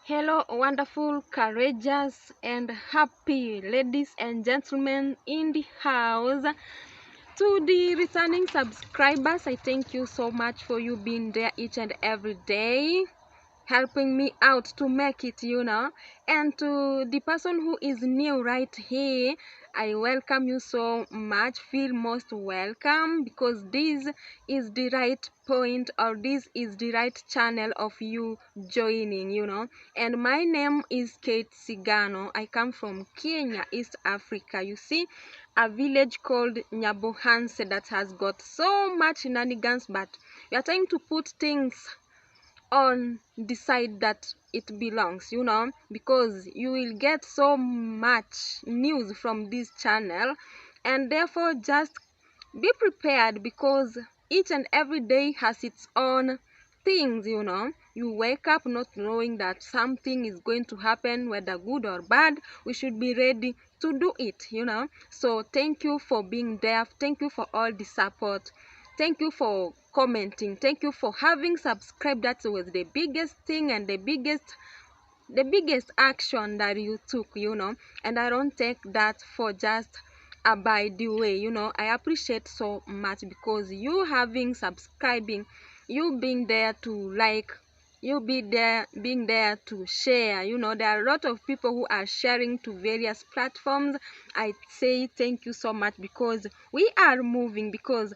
Hello, wonderful, courageous, and happy ladies and gentlemen in the house. To the returning subscribers, I thank you so much for you being there each and every day, helping me out to make it, And to the person who is new right here, I welcome you so much. Feel most welcome because this is the right point, or this is the right channel of you joining. And my name is Kate Sigano. I come from Kenya, East Africa. You see, a village called Nyabohanse that has got so much shenanigans, but we are trying to put things on the side that it belongs, because you will get so much news from this channel, and therefore just be prepared because each and every day has its own things. You wake up not knowing that something is going to happen, whether good or bad. We should be ready to do it. So thank you for being there. Thank you for all the support. Thank you for commenting. Thank you for having subscribed. That was the biggest thing and the biggest action that you took, and I don't take that for just by the way. I appreciate so much because you having subscribing, you being there to like, you being there to share. There are a lot of people who are sharing to various platforms. I say thank you so much because we are moving, because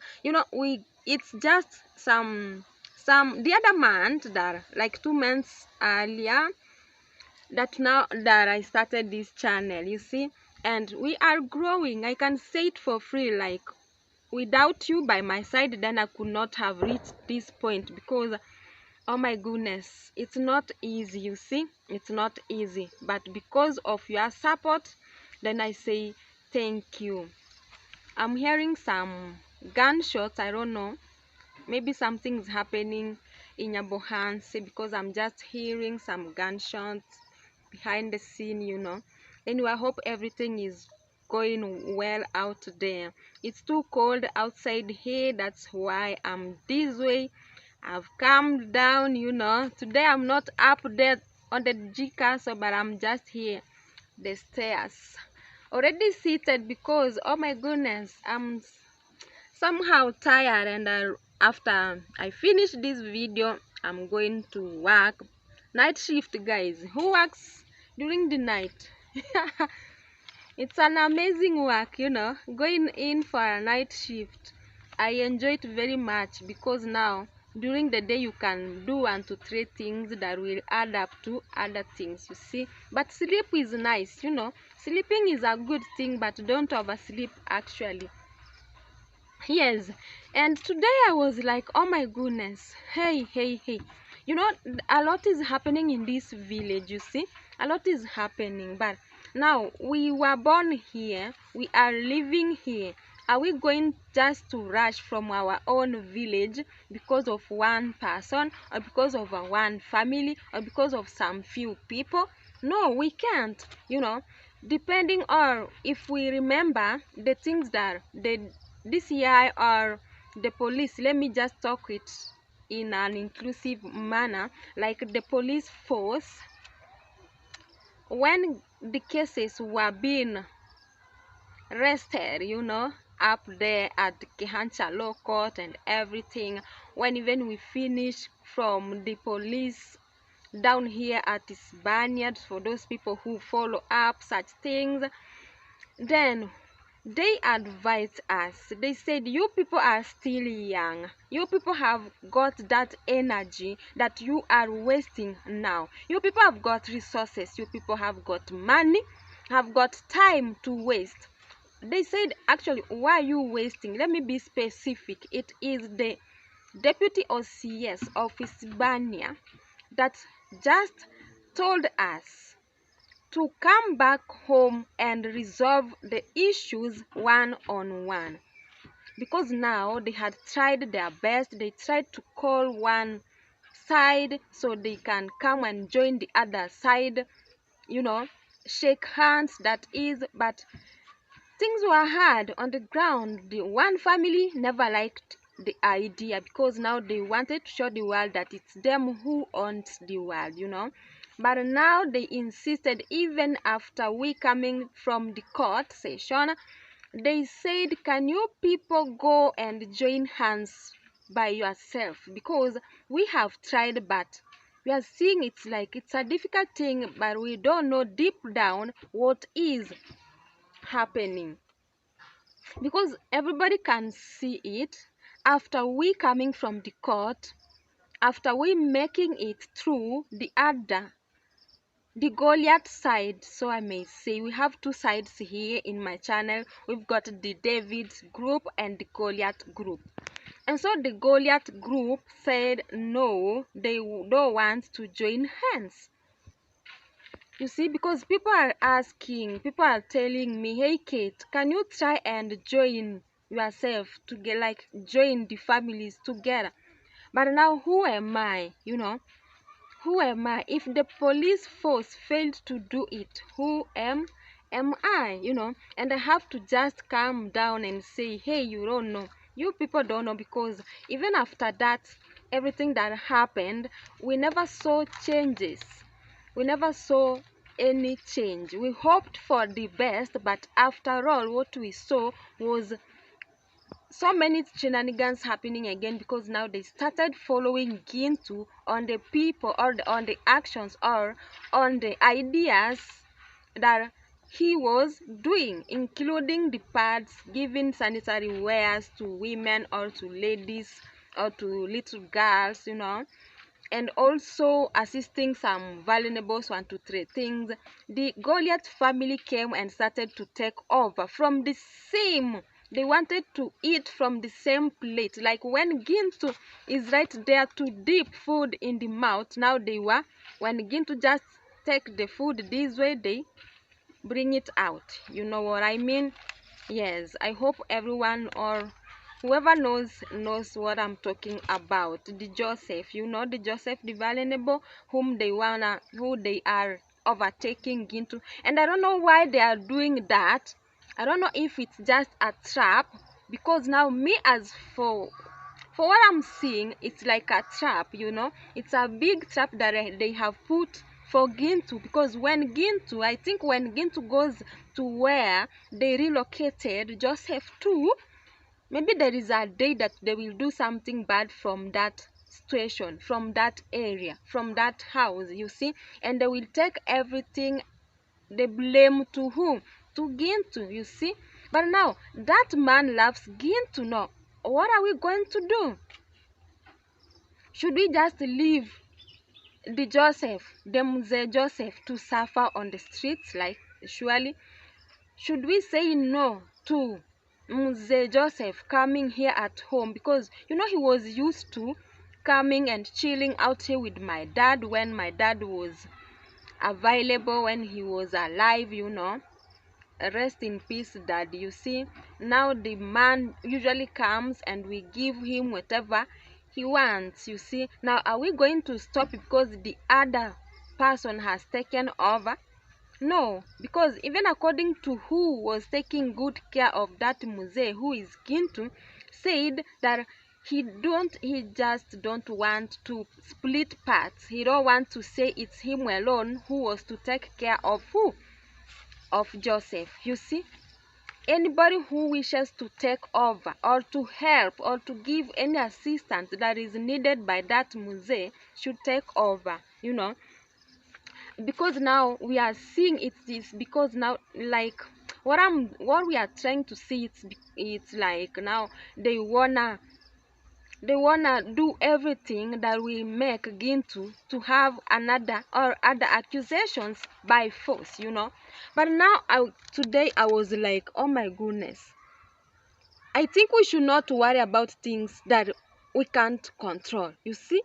it's just some the other month, that like 2 months earlier, that now that I started this channel, you see, and we are growing. I can say it for free, like without you by my side, then I could not have reached this point, because oh my goodness, it's not easy. You see, it's not easy, but because of your support, then I say thank you. I'm hearing some gunshots. I don't know, maybe something's happening in Nyabohanse because I'm just hearing some gunshots behind the scene. Anyway, I hope everything is going well out there. It's too cold outside here, that's why I'm this way. I've calmed down. Today I'm not up there on the G castle, but I'm just here, the stairs, already seated, because oh my goodness, I'm somehow tired, and after I finish this video, I'm going to work night shift. Guys, who works during the night? It's an amazing work, going in for a night shift. I enjoy it very much because now during the day you can do 1 to 3 things that will add up to other things, you see. But sleep is nice. Sleeping is a good thing, but don't oversleep actually. Yes, and today I was like, oh my goodness, hey, a lot is happening in this village. You see, a lot is happening. But now we were born here, we are living here. Are we going just to rush from our own village because of one person, or because of one family, or because of some few people? No, we can't. Depending on if we remember the things that this year, or the police, let me just talk it in an inclusive manner, like the police force, when the cases were being rested, up there at Kehancha Law Court and everything, when even we finish from the police down here at this Banyard, for those people who follow up such things, then they advised us. They said, you people are still young. You people have got that energy that you are wasting now. You people have got resources. You people have got money, have got time to waste. They said, actually, why are you wasting? Let me be specific. It is the deputy OCS of Hispania that just told us to come back home and resolve the issues one-on-one, because now they had tried their best. They tried to call one side so they can come and join the other side, shake hands, that is, but things were hard on the ground. The one family never liked the idea, because now they wanted to show the world that it's them who owns the world, but now they insisted, even after we coming from the court session, they said, can you people go and join hands by yourself, because we have tried, but we are seeing it's like it's a difficult thing, but we don't know deep down what is happening, because everybody can see it. After we coming from the court, after we making it through the Goliath side, so I may say, we have two sides here in my channel. We've got the David's group and the Goliath group. And so the Goliath group said no, they don't want to join hands. You see, because people are asking, people are telling me, hey Kate, can you try and join yourself to get, like, join the families together? But now who am I? Who am I? If the police force failed to do it, who am I? And I have to just calm down and say, hey, you don't know. You people don't know, because even after that, everything that happened, we never saw changes. We never saw any change. We hoped for the best, but after all, what we saw was so many shenanigans happening again, because now they started following Gintu on the people, or on the actions, or on the ideas that he was doing, including the pads, giving sanitary wares to women or to ladies or to little girls, and also assisting some vulnerable 1, 2, 3 things. The Goliath family came and started to take over from the same. They wanted to eat from the same plate. Like when Gintu is right there to dip food in the mouth, now they were, when Gintu just take the food this way, they bring it out. You know what I mean? Yes, I hope everyone, or whoever knows what I'm talking about. The Joseph, the Joseph, the vulnerable, who they are overtaking into. And I don't know why they are doing that. I don't know if it's just a trap, because now me, as for what I'm seeing, it's like a trap, It's a big trap that they have put for Gintu, because I think when Gintu goes to where they relocated Joseph to, maybe there is a day that they will do something bad from that situation, from that area, from that house, you see, and they will take everything, the blame to whom? To Gintu, you see. But now that man loves Gintu. Now what are we going to do? Should we just leave the Mzee Joseph to suffer on the streets? Like, surely, should we say no to Mzee Joseph coming here at home? Because he was used to coming and chilling out here with my dad when my dad was available, when he was alive, Rest in peace, dad. You see, now the man usually comes and we give him whatever he wants. You see, now are we going to stop because the other person has taken over? No, because even according to who was taking good care of that Mzee, who is Gintu, said that he just don't want to split parts. He don't want to say it's him alone who was to take care of who? Of Joseph. You see, anybody who wishes to take over or to help or to give any assistance that is needed by that Mzee should take over, because now we are seeing it's because now, like, what we are trying to see, it's like now they wanna do everything that will make Gintu to have another or other accusations by force, But now today I was like, oh my goodness. I think we should not worry about things that we can't control. You see?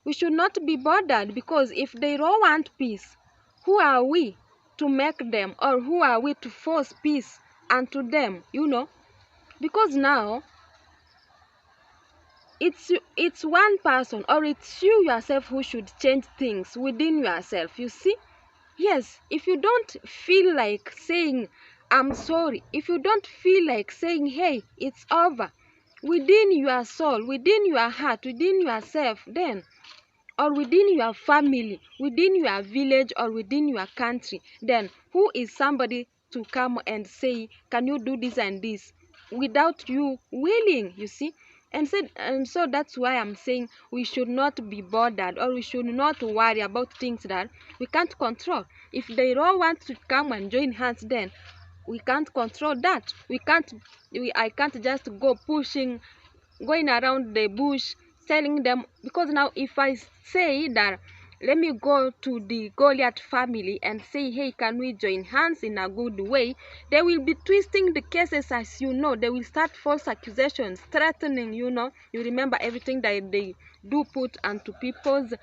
We should not be bothered, because if they don't want peace, who are we to make them, or who are we to force peace unto them, Because now it's one person, or it's you yourself who should change things within yourself, you see. Yes, if you don't feel like saying I'm sorry, if you don't feel like saying, hey, it's over, within your soul, within your heart, within yourself, then, or within your family, within your village, or within your country, then who is somebody to come and say, can you do this and this, without you willing, you see? And so that's why I'm saying we should not be bothered, or we should not worry about things that we can't control. If they don't want to come and join hands, then we can't control that. I can't just go pushing, going around the bush telling them, because now if I say that, let me go to the Goliath family and say, hey, can we join hands in a good way, they will be twisting the cases, as you know. They will start false accusations, threatening, you know. You remember everything that they do put onto people's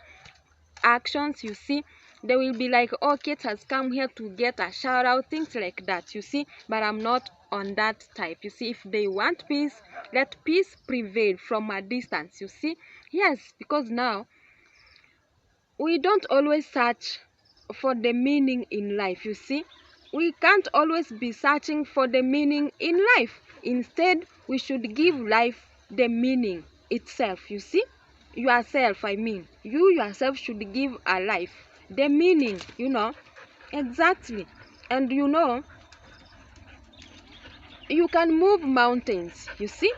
actions, you see. They will be like, oh, Kate has come here to get a shout out, things like that, you see. But I'm not on that type, you see. If they want peace, let peace prevail from a distance, you see. Yes, because now we don't always search for the meaning in life, you see. We can't always be searching for the meaning in life. Instead, we should give life the meaning itself, you see. Yourself, I mean, you yourself should give a life the meaning, you know. Exactly. And you know, you can move mountains, you see.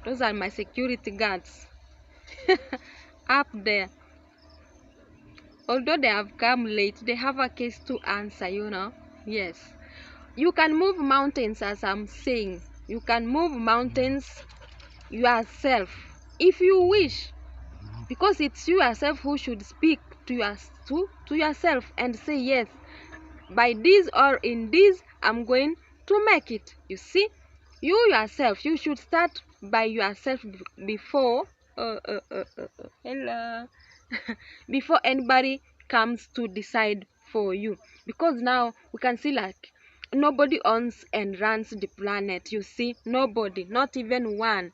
Those are my security guards up there. Although they have come late, they have a case to answer, you know. Yes, you can move mountains, as I'm saying. You can move mountains yourself if you wish, because it's you yourself who should speak to yourself and say, yes, by this or in this, I'm going to make it, you see. You yourself, you should start by yourself before hello before anybody comes to decide for you. Because now we can see, like, nobody owns and runs the planet, you see. Nobody, not even one,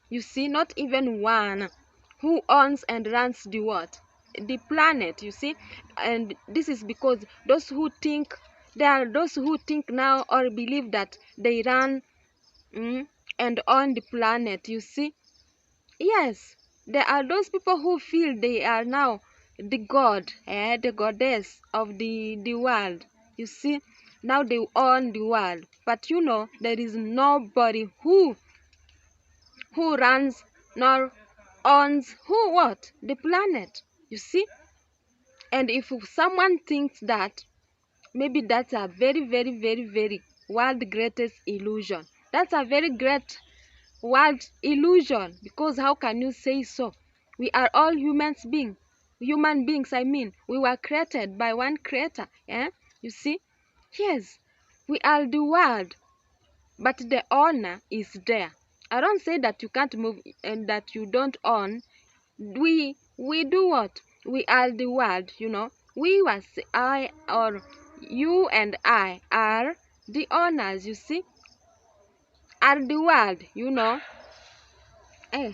you see. Not even one who owns and runs the what, the planet, you see. And this is because those who think, there are those who think now or believe that they run and own the planet, you see. Yes, there are those people who feel they are now the god, the goddess of the world, you see. Now they own the world, but you know, there is nobody who runs nor owns who what, the planet, you see. And if someone thinks that, maybe that's a very, very, very, very world greatest illusion. That's a very great world illusion, because how can you say so? We are all human beings, I mean. We were created by one creator, you see. Yes, we are the world, but the owner is there. I don't say that you can't move and that you don't own. We do what? We are the world, you know. We was I, or you and I are the owners, you see. Are the world, you know. Eh,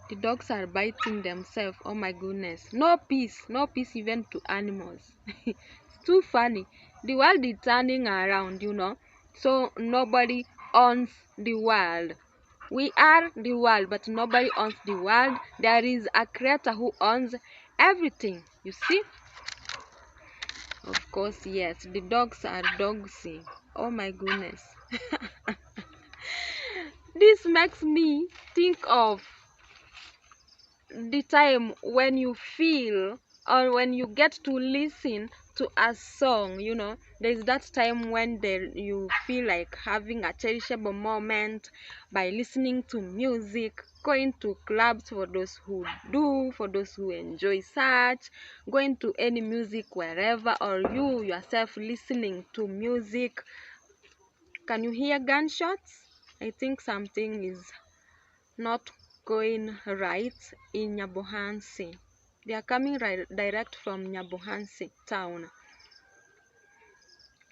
the dogs are biting themselves. Oh my goodness. No peace. No peace even to animals. It's too funny. The world is turning around, you know. So nobody owns the world. We are the world, but nobody owns the world. There is a creator who owns everything, you see. Of course, yes. The dogs are dogsy. Oh my goodness. This makes me think of the time when you feel, or when you get to listen to a song, you know. There's that time when you feel like having a cherishable moment by listening to music, going to clubs for those who do, for those who enjoy such, going to any music wherever, or you yourself listening to music. Can you hear gunshots? I think something is not going right in Nyabohansi. They are coming direct from Nyabohansi town.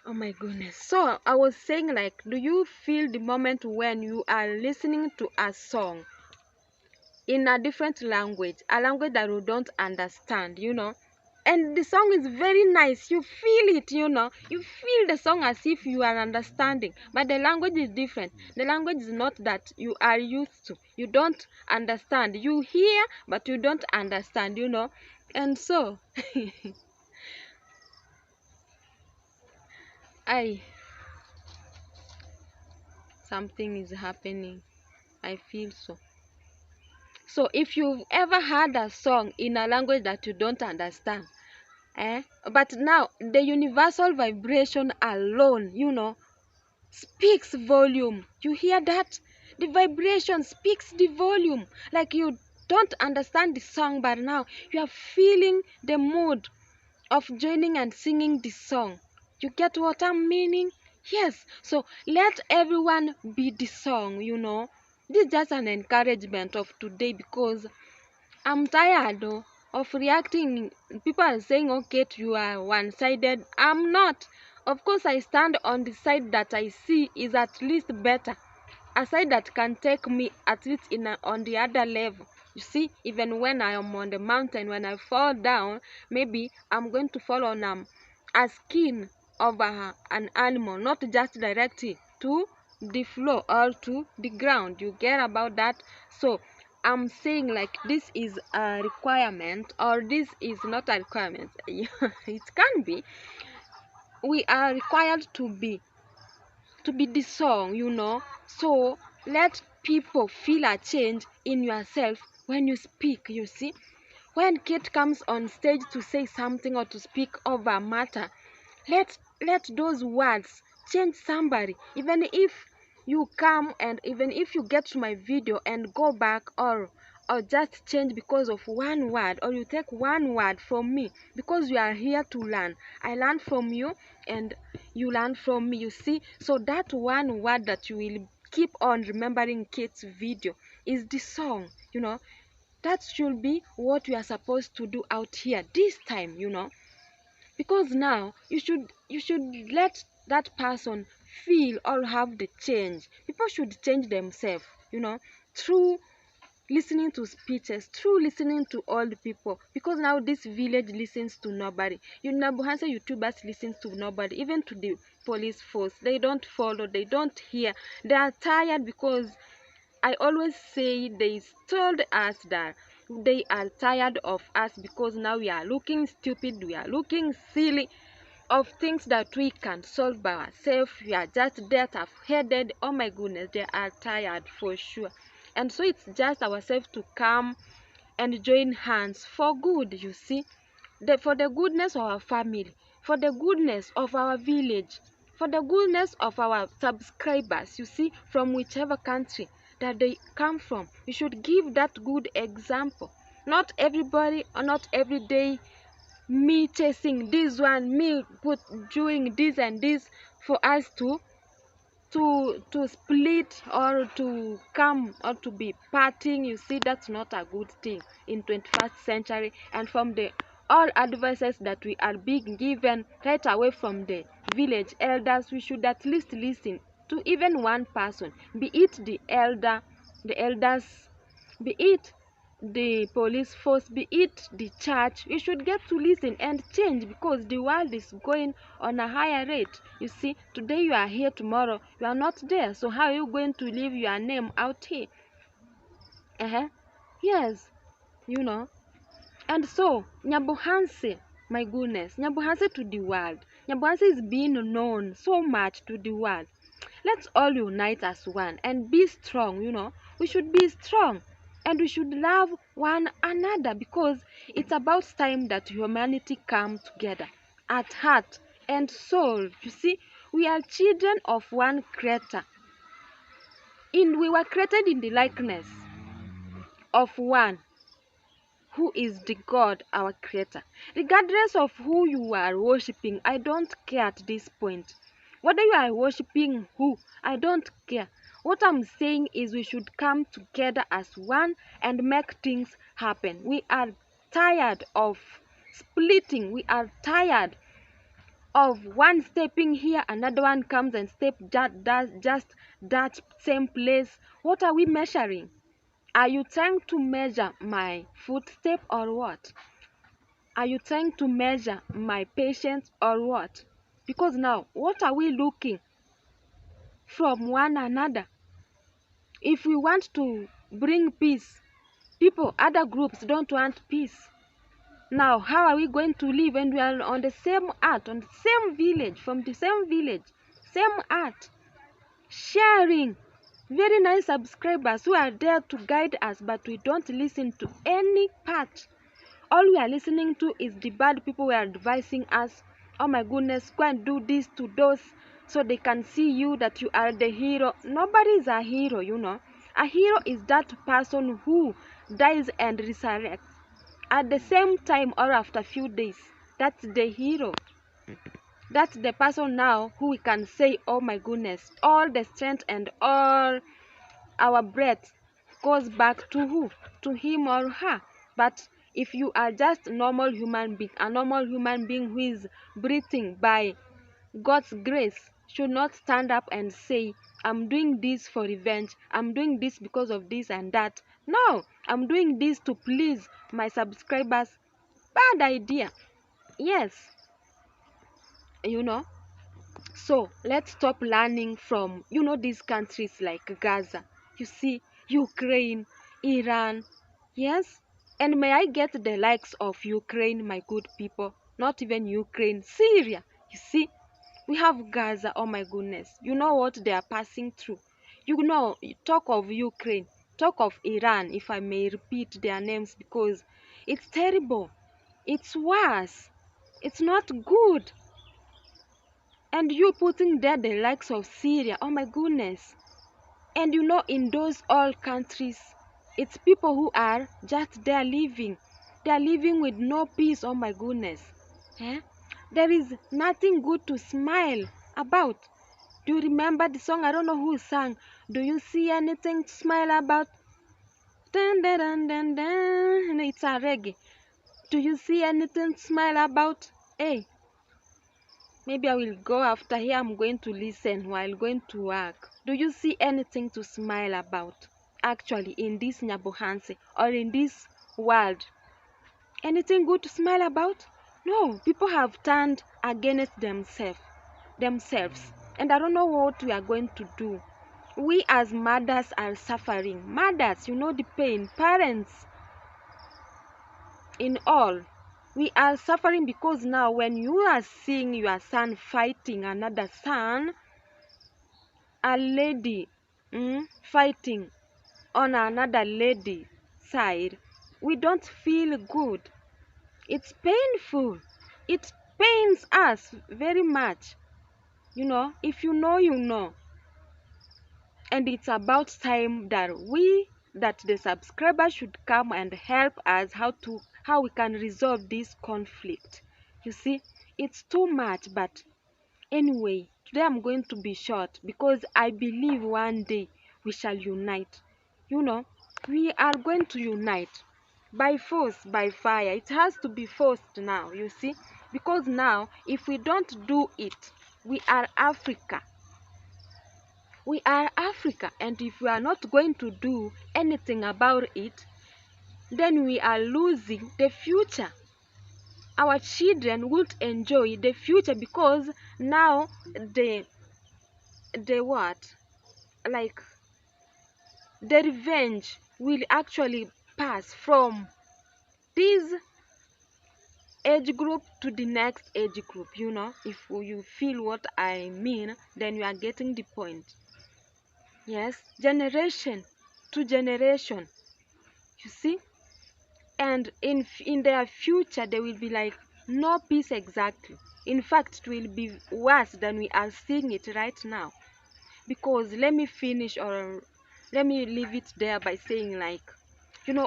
Oh my goodness. So I was saying, like, do you feel the moment when you are listening to a song in a different language, a language that you don't understand, you know? and the song is very nice. You feel it, you know, you feel the song as if you are understanding, but the language is different. The language is not that you are used to. You don't understand. You hear but you don't understand, you know. And so I something is happening, I feel so. So if you've ever heard a song in a language that you don't understand, but now the universal vibration alone, you know, speaks volume. You hear that? The vibration speaks the volume. Like you don't understand the song, but now you are feeling the mood of joining and singing the song. You get what I'm meaning? Yes. So let everyone be the song, you know. This is just an encouragement of today because I'm tired of reacting. People are saying, okay, you are one-sided. I'm not. Of course, I stand on the side that I see is at least better. A side that can take me at least on the other level. You see, even when I am on the mountain, when I fall down, maybe I'm going to fall on a skin of an animal, not just directly to the floor or to the ground. You get about that? So I'm saying like this is a requirement or this is not a requirement. It can be. We are required to be the song, you know. So let people feel a change in yourself when you speak, you see. When Kate comes on stage to say something or to speak over a matter, let those words change somebody. Even if you come and even if you get to my video and go back or just change because of one word, or you take one word from me, because you are here to learn. I learn from you and you learn from me, you see. So that one word that you will keep on remembering Kate's video is the song, you know. That should be what we are supposed to do out here this time, you know, because now you should let that person feel or have the change. People should change themselves, you know, through listening to speeches, through listening to all the people, because now this village listens to nobody. You know, Buhansa YouTubers listens to nobody, even to the police force. They don't follow, they don't hear. They are tired because I always say they told us that they are tired of us because now we are looking stupid, we are looking silly of things that we can solve by ourselves. We are just there tough-headed. Oh my goodness, they are tired for sure. And so it's just ourselves to come and join hands for good, you see, for the goodness of our family, for the goodness of our village, for the goodness of our subscribers, you see, from whichever country that they come from. We should give that good example. Not everybody or not every day me chasing this one, me put doing this and this for us to split or to come or to be parting. You see, that's not a good thing in 21st century. And from the all advices that we are being given right away from the village elders, we should at least listen to even one person, be it the elder, the elders, be it the police force, be it the church. We should get to listen and change because the world is going on a higher rate. You see, today you are here, tomorrow you are not there. So how are you going to leave your name out here? Yes, you know. And so Nyabuhanse, my goodness, Nyabuhanse to the world. Nyabuhanse is being known so much to the world. Let's all unite as one and be strong, you know. We should be strong and we should love one another because it's about time that humanity come together at heart and soul. You see, we are children of one creator. We were created in the likeness of one who is the God, our creator. Regardless of who you are worshiping, I don't care at this point. Whether you are worshiping who, I don't care. What I'm saying is we should come together as one and make things happen. We are tired of splitting. We are tired of one stepping here, another one comes and step just that same place. What are we measuring? Are you trying to measure my footstep or what? Are you trying to measure my patience or what? Because now, what are we looking from one another? If we want to bring peace, other groups don't want peace. Now, how are we going to live when we are on the same earth, on the same village, from the same village, same earth, sharing? Very nice subscribers who are there to guide us, but we don't listen to any part. All we are listening to is the bad people who are advising us. Oh my goodness, go and do this to those so they can see you that you are the hero. Nobody is a hero, you know. A hero is that person who dies and resurrects at the same time or after a few days. That's the hero. That's the person now who we can say, oh my goodness, all the strength and all our breath goes back to who? To him or her. But if you are just a normal human being who is breathing by God's grace, should not stand up and say, I'm doing this for revenge, I'm doing this because of this and that. No, I'm doing this to please my subscribers. Bad idea. Yes, you know. So let's stop learning from, these countries like Gaza. You see, Ukraine, Iran. Yes? And may I get the likes of Ukraine, my good people? Not even Ukraine, Syria. You see, we have Gaza. Oh my goodness. You know what they are passing through. Talk of Ukraine, talk of Iran, if I may repeat their names, because it's terrible. It's worse. It's not good. And you putting there the likes of Syria, oh my goodness. And in those all countries, it's people who are just there living. They are living with no peace, oh my goodness. Eh? There is nothing good to smile about. Do you remember the song? I don't know who sang. Do you see anything to smile about? Dun, dun, dun, dun, dun. It's a reggae. Do you see anything to smile about? Hey, maybe I will go after here. I'm going to listen while going to work. Do you see anything to smile about? Actually, in this Nyabohanse or in this world, anything good to smile about? No, people have turned against themselves. And I don't know what we are going to do. We as mothers are suffering. Mothers, the pain. Parents, in all, we are suffering because now when you are seeing your son fighting another son, a lady fighting on another lady side, we don't feel good. It's painful. It pains us very much. If you know, you know. And it's about time that the subscribers should come and help us how we can resolve this conflict. You see, it's too much, but anyway, today I'm going to be short because I believe one day we shall unite. We are going to unite by force, by fire. It has to be forced now, you see, because now if we don't do it, we are Africa. We are Africa, and if we are not going to do anything about it, then we are losing the future. Our children won't enjoy the future because now the what? Like the revenge will actually pass from this age group to the next age group. If you feel what I mean, then you are getting the point. Yes, generation to generation. You see? And in their future there will be like no peace exactly. In fact, it will be worse than we are seeing it right now. Because let me finish, or let me leave it there by saying, like,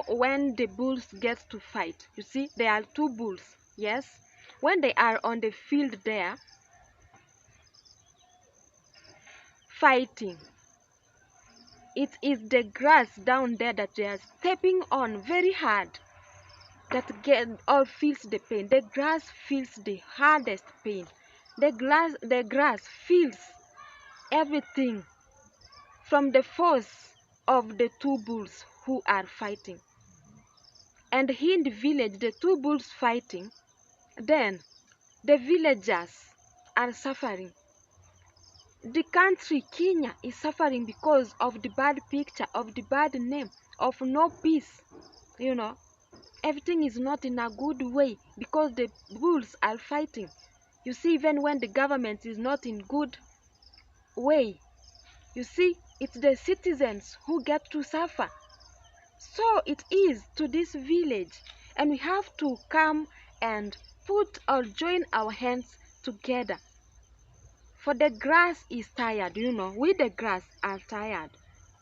when the bulls get to fight, you see, there are two bulls. Yes, when they are on the field there fighting, it is the grass down there that they are stepping on very hard that feels the pain. The grass feels the hardest pain. The grass feels everything from the force of the two bulls who are fighting. and in the village the two bulls fighting, then the villagers are suffering. The country Kenya is suffering because of the bad picture, of the bad name, of no peace. You know, everything is not in a good way because the bulls are fighting. You see, even when the government is not in good way, you see, it's the citizens who get to suffer. So it is to this village, and we have to come and put or join our hands together. For the grass is tired, you know, we the grass are tired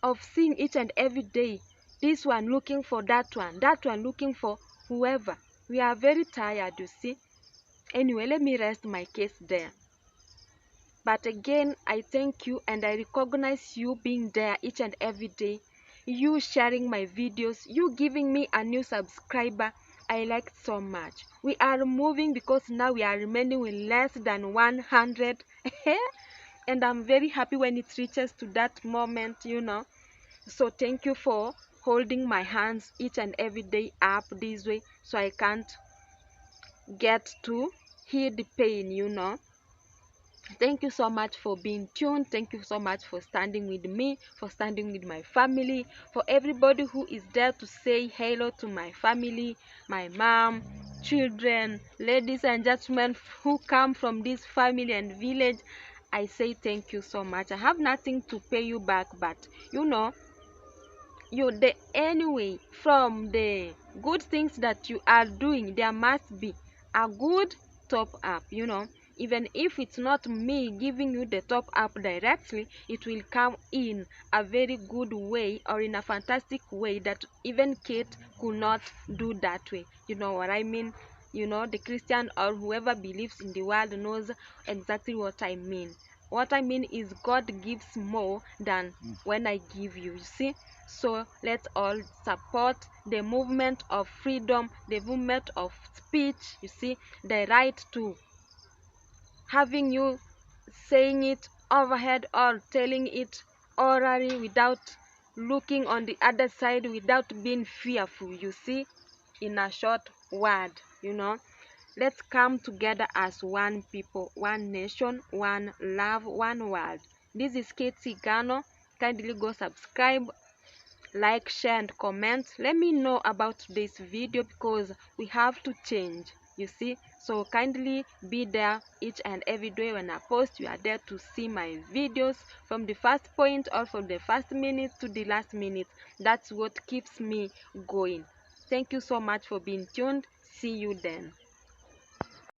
of seeing each and every day this one looking for that one looking for whoever. We are very tired, you see. Anyway, let me rest my case there. But again, I thank you and I recognize you being there each and every day. You sharing my videos, you giving me a new subscriber. I like it so much. We are moving because now we are remaining with less than 100. And I'm very happy when it reaches to that moment, you know. So thank you for holding my hands each and every day up this way so I can't get to hear the pain, you know. Thank you so much for being tuned. Thank you so much for standing with me, for standing with my family, for everybody who is there to say hello to my family, my mom, children, ladies and gentlemen who come from this family and village. I say thank you so much. I have nothing to pay you back, but you know, anyway, from the good things that you are doing, there must be a good top up, you know. Even if it's not me giving you the top up directly, it will come in a very good way or in a fantastic way that even Kate could not do that way. You know what I mean? You know, the Christian or whoever believes in the world knows exactly what I mean. What I mean is God gives more than when I give you see. So let's all support the movement of freedom, the movement of speech, you see, the right to having you saying it overhead or telling it orally without looking on the other side, without being fearful, you see, in a short word, you know. Let's come together as one people, one nation, one love, one world. This is Kate Sigano. Kindly go subscribe, like, share and comment. Let me know about this video because we have to change, you see. So kindly be there each and every day when I post. You are there to see my videos from the first point or from the first minute to the last minute. That's what keeps me going. Thank you so much for being tuned. See you then.